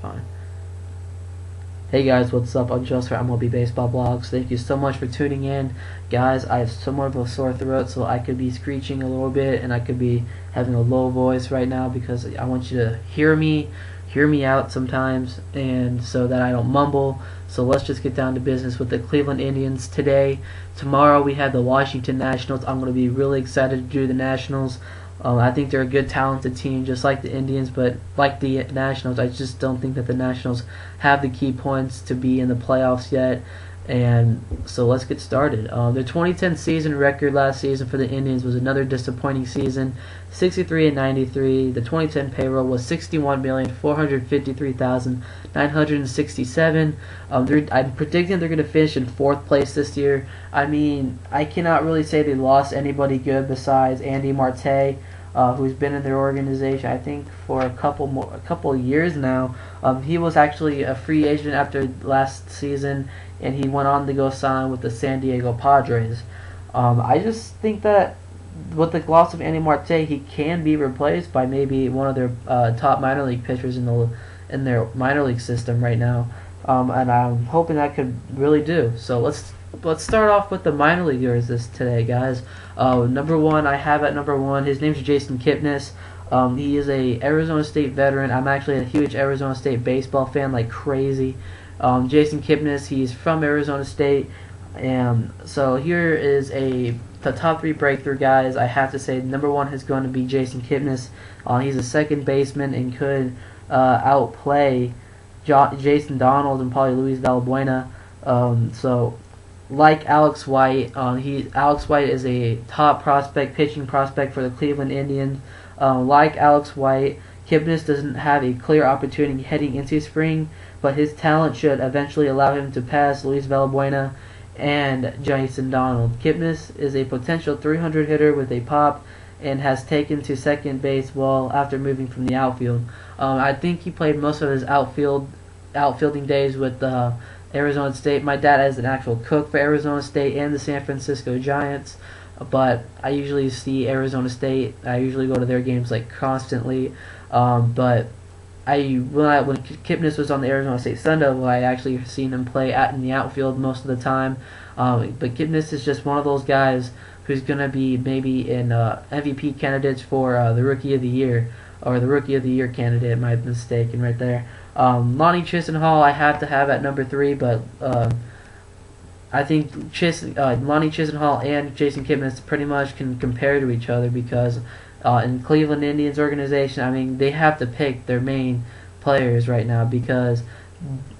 fine. Hey guys, what's up? I'm Joe for MLBBaseballBlogs. Thank you so much for tuning in. Guys, I have somewhat of a sore throat, so I could be screeching a little bit and I could be having a low voice right now because I want you to hear me out sometimes, and so that I don't mumble. So let's just get down to business with the Cleveland Indians today. Tomorrow we have the Washington Nationals. I'm going to be really excited to do the Nationals. I think they're a good, talented team, just like the Indians, but like the Nationals, I just don't think that the Nationals have the key points to be in the playoffs yet. And so let's get started. Their 2010 season record last season for the Indians was another disappointing season, 63-93. The 2010 payroll was $61,453,967. I'm predicting they're going to finish in 4th place this year. I mean, I cannot really say they lost anybody good besides Andy Marte, who's been in their organization, I think, for a couple years now. He was actually a free agent after last season, and he went on to go sign with the San Diego Padres. I just think that with the loss of Andy Marte, he can be replaced by maybe one of their top minor league pitchers in their minor league system right now, and I'm hoping that could really do. So let's start off with the minor leaguers today, guys. Number one, I have at number one, his name's Jason Kipnis. He is a Arizona State veteran. I'm actually a huge Arizona State baseball fan, like crazy. Jason Kipnis, he's from Arizona State, and so here is the top 3 breakthrough guys. I have to say, number one is going to be Jason Kipnis. He's a second baseman and could outplay Jason Donald and probably Luis Valbuena. So, like Alex White, Alex White is a top prospect, pitching prospect for the Cleveland Indians. Like Alex White, Kipnis doesn't have a clear opportunity heading into spring, but his talent should eventually allow him to pass Luis Valbuena and Jason Donald. Kipnis is a potential 300 hitter with a pop and has taken to second base well after moving from the outfield. I think he played most of his outfielding days with Arizona State. My dad is an actual cook for Arizona State and the San Francisco Giants, but I usually see Arizona State. I usually go to their games like constantly, but when Kipnis was on the Arizona State Sun Devils, I actually seen him play in the outfield most of the time. But Kipnis is just one of those guys who's going to be maybe in MVP candidates for the Rookie of the Year, or the Rookie of the Year candidate, my mistaken right there. Lonnie Chisenhall I have to have at number 3, but I think Lonnie Chisenhall and Jason Kipnis pretty much can compare to each other because in Cleveland Indians organization, I mean, they have to pick their main players right now because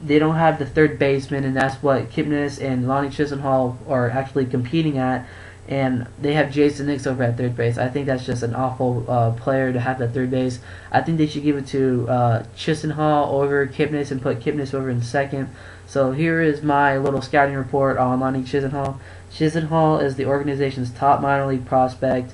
they don't have the third baseman, and that's what Kipnis and Lonnie Chisenhall are actually competing at. And they have Jason Nix over at third base. I think that's just an awful player to have at third base. I think they should give it to Chisenhall over Kipnis and put Kipnis over in second. So here is my little scouting report on Lonnie Chisenhall. Chisenhall is the organization's top minor league prospect.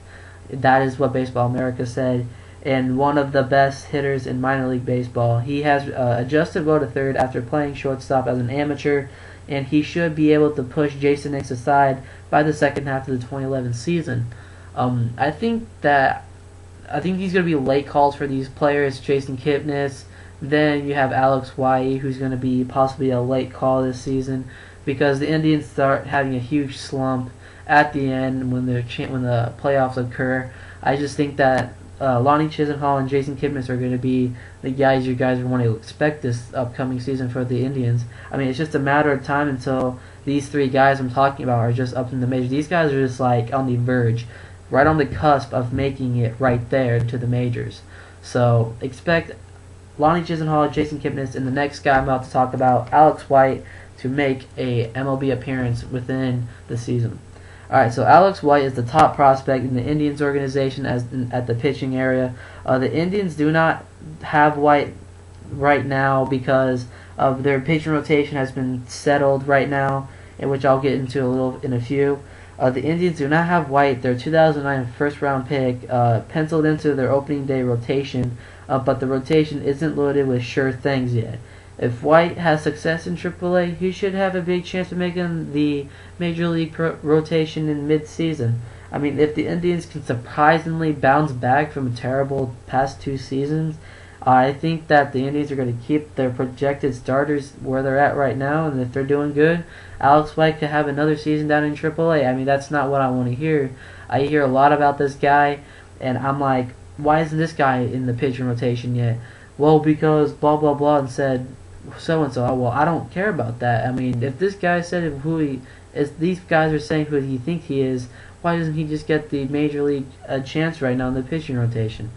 That is what Baseball America said. And one of the best hitters in minor league baseball. He has adjusted well to third after playing shortstop as an amateur, and he should be able to push Jason Nix aside by the second half of the 2011 season. I think these going to be late calls for these players. Jason Kipnis, then you have Alex White, who's going to be possibly a late call this season because the Indians start having a huge slump at the end when the playoffs occur. I just think that Lonnie Chisenhall and Jason Kipnis are going to be the guys you guys want to expect this upcoming season for the Indians. I mean, it's just a matter of time until these 3 guys I'm talking about are just up in the majors. These guys are just like on the verge, right on the cusp of making it right there to the majors. So expect Lonnie Chisenhall, Jason Kipnis, and the next guy I'm about to talk about, Alex White, to make a MLB appearance within the season. Alright, so Alex White is the top prospect in the Indians organization at the pitching area. The Indians do not have White right now because of their pitching rotation has been settled right now, in which I'll get into in a few. The Indians do not have White, their 2009 first-round pick, penciled into their opening day rotation, but the rotation isn't loaded with sure things yet. If White has success in AAA, he should have a big chance of making the Major League rotation in mid-season. I mean, if the Indians can surprisingly bounce back from a terrible past 2 seasons, I think that the Indians are going to keep their projected starters where they're at right now, and if they're doing good, Alex White could have another season down in AAA. I mean, that's not what I want to hear. I hear a lot about this guy, and I'm like, why isn't this guy in the pitching rotation yet? Well, because blah blah blah and said so and so. Well, I don't care about that. I mean, if this guy said who he is, these guys are saying who he think he is. Why doesn't he just get the major league chance right now in the pitching rotation?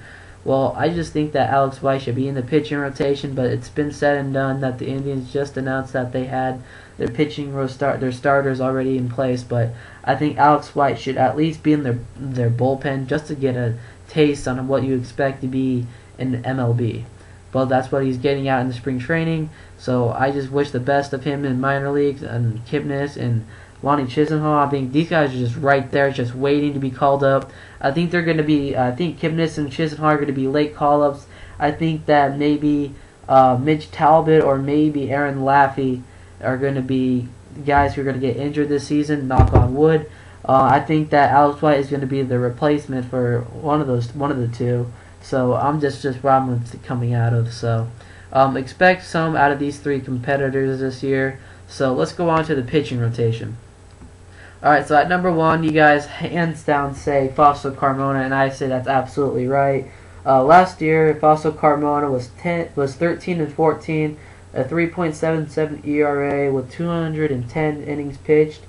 Well, I just think that Alex White should be in the pitching rotation, but it's been said and done that the Indians just announced that they had their their starters already in place. But I think Alex White should at least be in their bullpen just to get a taste on what you expect to be in MLB. Well, that's what he's getting out in the spring training. So I just wish the best of him in minor leagues, and Kipnis and Lonnie Chisenhall. I think these guys are just right there, just waiting to be called up. I think they're going to be. I think Kipnis and Chisenhall are going to be late call-ups. I think that maybe Mitch Talbot or maybe Aaron Laffey are going to be guys who are going to get injured this season. Knock on wood. I think that Alex White is going to be the replacement for one of the two. So I'm just where I'm coming out of. So expect some out of these three competitors this year. So let's go on to the pitching rotation. Alright, so at number 1, you guys hands down say Fausto Carmona, and I say that's absolutely right. Last year, Fausto Carmona was 13 and 14, a 3.77 ERA with 210 innings pitched,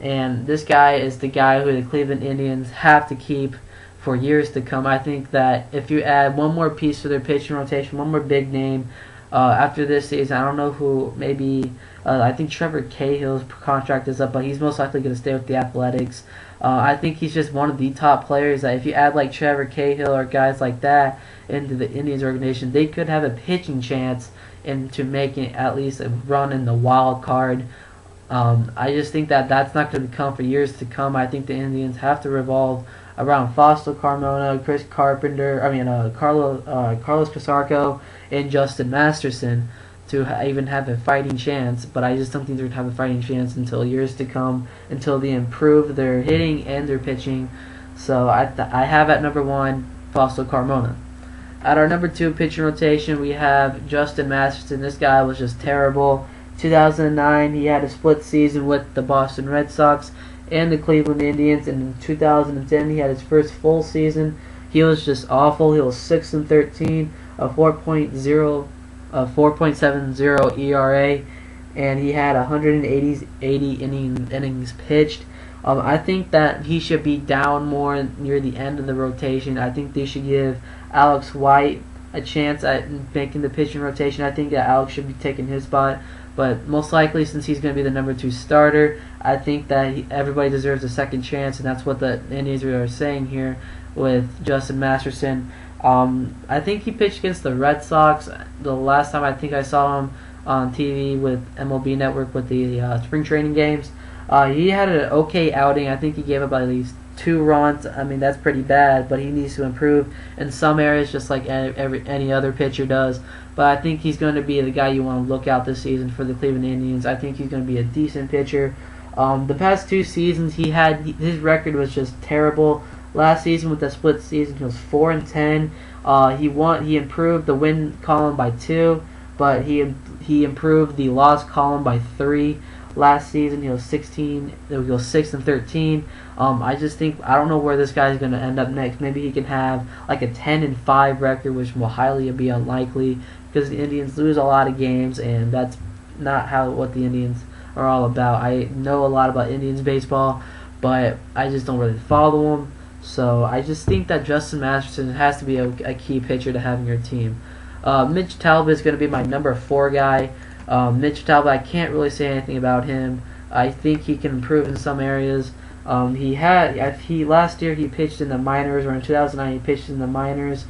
and this guy is the guy who the Cleveland Indians have to keep for years to come. I think that if you add one more piece to their pitching rotation, one more big name after this season, I don't know who, maybe I think Trevor Cahill's contract is up, but he's most likely going to stay with the Athletics. I think he's just one of the top players that if you add like Trevor Cahill or guys like that into the Indians organization, they could have a pitching chance into making at least a run in the wild card. I just think that that's not going to come for years to come. I think the Indians have to revolve around Fausto Carmona, Chris Carpenter, Carlos Casarco, and Justin Masterson to even have a fighting chance. But I just don't think they're going to have a fighting chance until years to come, until they improve their hitting and their pitching. So I have at number 1 Fausto Carmona. At our number 2 pitching rotation, we have Justin Masterson. This guy was just terrible. 2009, he had a split season with the Boston Red Sox and the Cleveland Indians, and in 2010 he had his first full season. He was just awful. He was 6 and 13, a 4.70 ERA, and he had 180 innings pitched. I think that he should be down more near the end of the rotation. I think they should give Alex White a chance at making the pitching rotation. I think that Alex should be taking his spot. But most likely, since he's going to be the number 2 starter, I think that everybody deserves a second chance, and that's what the Indians are saying here with Justin Masterson. I think he pitched against the Red Sox the last time I think I saw him on TV with MLB Network with the spring training games. He had an okay outing. I think he gave up at least 2 runs. I mean, that's pretty bad, but he needs to improve in some areas just like any other pitcher does. But I think he's going to be the guy you want to look out this season for the Cleveland Indians. I think he's going to be a decent pitcher. The past 2 seasons, his record was just terrible. Last season with the split season, he was 4 and 10. He improved the win column by 2, but he improved the loss column by 3. Last season he was 6 and 13. I don't know where this guy is going to end up next. Maybe he can have like a 10 and 5 record, which will highly be unlikely because the Indians lose a lot of games, and that's not what the Indians are all about. I know a lot about Indians baseball, but I just don't really follow them. So I just think that Justin Masterson has to be a key pitcher to have in your team. Mitch Talbot is going to be my number 4 guy. Mitch Talbot, I can't really say anything about him. I think he can improve in some areas. Last year he pitched in the minors, or in 2009 he pitched in the minors.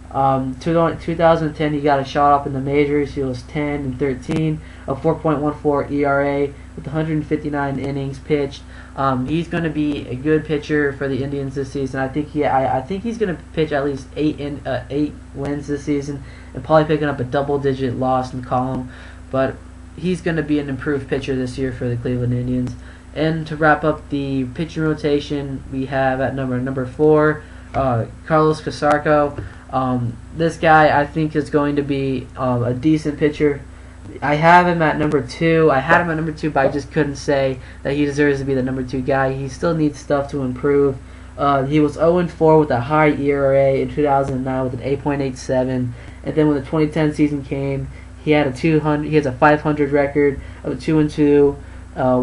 2010 he got a shot up in the majors. He was 10 and 13, a 4.14 ERA with 159 innings pitched. He's going to be a good pitcher for the Indians this season. I think he's going to pitch at least 8 wins this season, and probably picking up a double-digit loss in column. But he's going to be an improved pitcher this year for the Cleveland Indians. And to wrap up the pitching rotation, we have at number 4, Carlos Casarco. This guy, I think, is going to be a decent pitcher. I have him at number 2. I had him at number 2, but I just couldn't say that he deserves to be the number 2 guy. He still needs stuff to improve. He was 0-4 with a high ERA in 2009 with an 8.87, and then when the 2010 season came, he had he has a 500 record of 2-2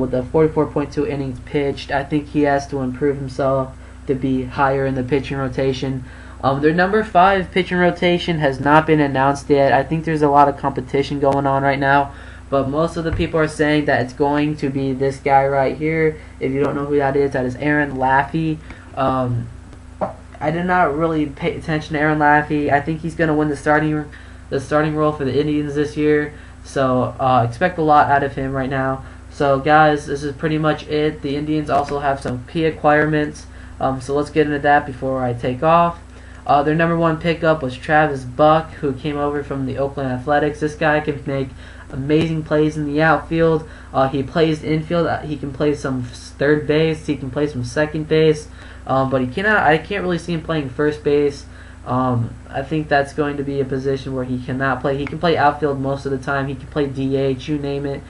with a 44.2 innings pitched. I think he has to improve himself to be higher in the pitching rotation. Their number 5 pitching rotation has not been announced yet. I think there's a lot of competition going on right now, but most of the people are saying that it's going to be this guy right here. If you don't know who that is Aaron Laffey. I did not really pay attention to Aaron Laffey. I think he's going to win the starting role for the Indians this year, so expect a lot out of him right now. So guys, this is pretty much it. The Indians also have some key acquirements, so let's get into that before I take off. Their number 1 pickup was Travis Buck, who came over from the Oakland Athletics. This guy can make amazing plays in the outfield. He plays infield. He can play some third base. He can play some second base. But I can't really see him playing first base. I think that's going to be a position where he cannot play. He can play outfield most of the time. He can play DH, you name it.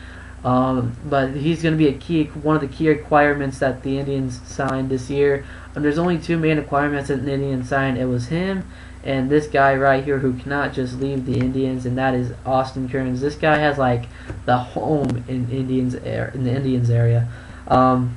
But he's going to be one of the key requirements that the Indians signed this year. There's only 2 main requirements that the Indians signed. It was him and this guy right here who cannot just leave the Indians, and that is Austin Kearns. This guy has like the home in the Indians area. On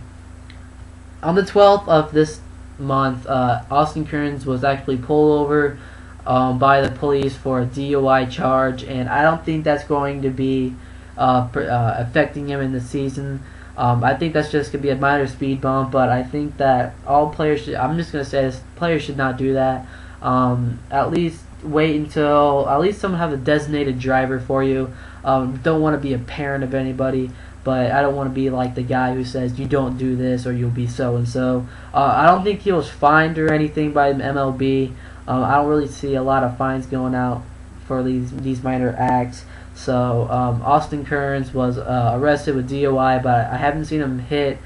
the 12th of this month, Austin Kearns was actually pulled over by the police for a DUI charge, and I don't think that's going to be affecting him in the season. I think that's just going to be a minor speed bump, but I think that all players should, I'm just going to say this, players should not do that. At least wait until, at least someone have a designated driver for you. Don't want to be a parent of anybody, but I don't want to be like the guy who says you don't do this or you'll be so-and-so. I don't think he was fined or anything by MLB. I don't really see a lot of fines going out for these minor acts. So Austin Kearns was arrested with DUI, but I haven't seen him hit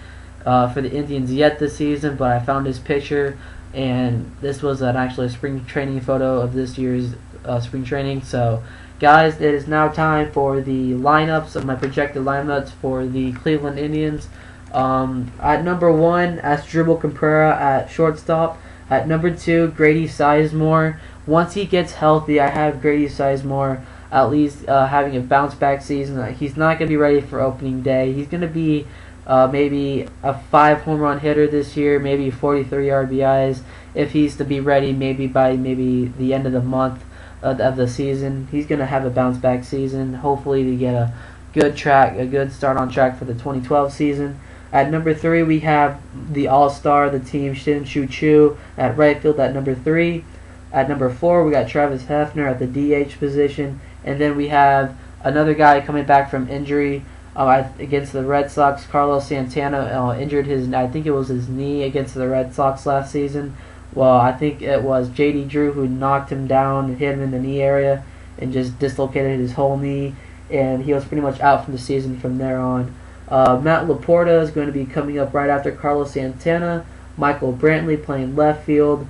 for the Indians yet this season. But I found his picture, and this was actually a spring training photo of this year's spring training. So guys, it is now time for the lineups of my projected lineups for the Cleveland Indians. At number 1, Asdrubal Cabrera at shortstop. At number 2, Grady Sizemore. Once he gets healthy, I have Grady Sizemore at least having a bounce back season. He's not going to be ready for opening day. He's going to be maybe a 5 home run hitter this year, maybe 43 RBIs. If he's to be ready, maybe by the end of the month of the season, he's going to have a bounce back season. Hopefully to get a good start on track for the 2012 season. At number 3, we have the All-Star, the team Shin-Soo Choo at right field at number 3. At number 4, we got Travis Hefner at the DH position. And then we have another guy coming back from injury against the Red Sox. Carlos Santana injured I think it was his knee against the Red Sox last season. Well, I think it was J.D. Drew who knocked him down and hit him in the knee area and just dislocated his whole knee. And he was pretty much out from the season from there on. Matt Laporta is going to be coming up right after Carlos Santana. Michael Brantley playing left field.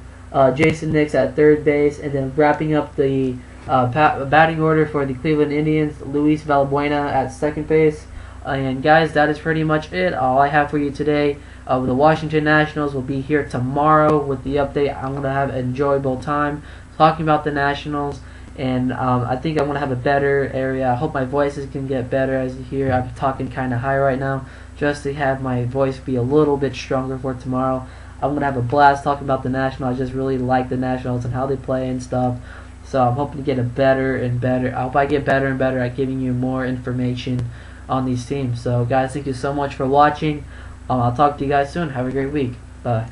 Jason Nix at third base. And then wrapping up the batting order for the Cleveland Indians, Luis Valbuena at second base. And guys, that is pretty much it. All I have for you today. The Washington Nationals will be here tomorrow with the update. I'm going to have an enjoyable time talking about the Nationals. And I think I'm going to have a better area. I hope my voices can get better. As you hear, I'm talking kind of high right now, just to have my voice be a little bit stronger for tomorrow. I'm going to have a blast talking about the Nationals. I just really like the Nationals and how they play and stuff. So I'm hoping to get better and better. I hope I get better and better at giving you more information on these teams. So guys, thank you so much for watching. I'll talk to you guys soon. Have a great week. Bye.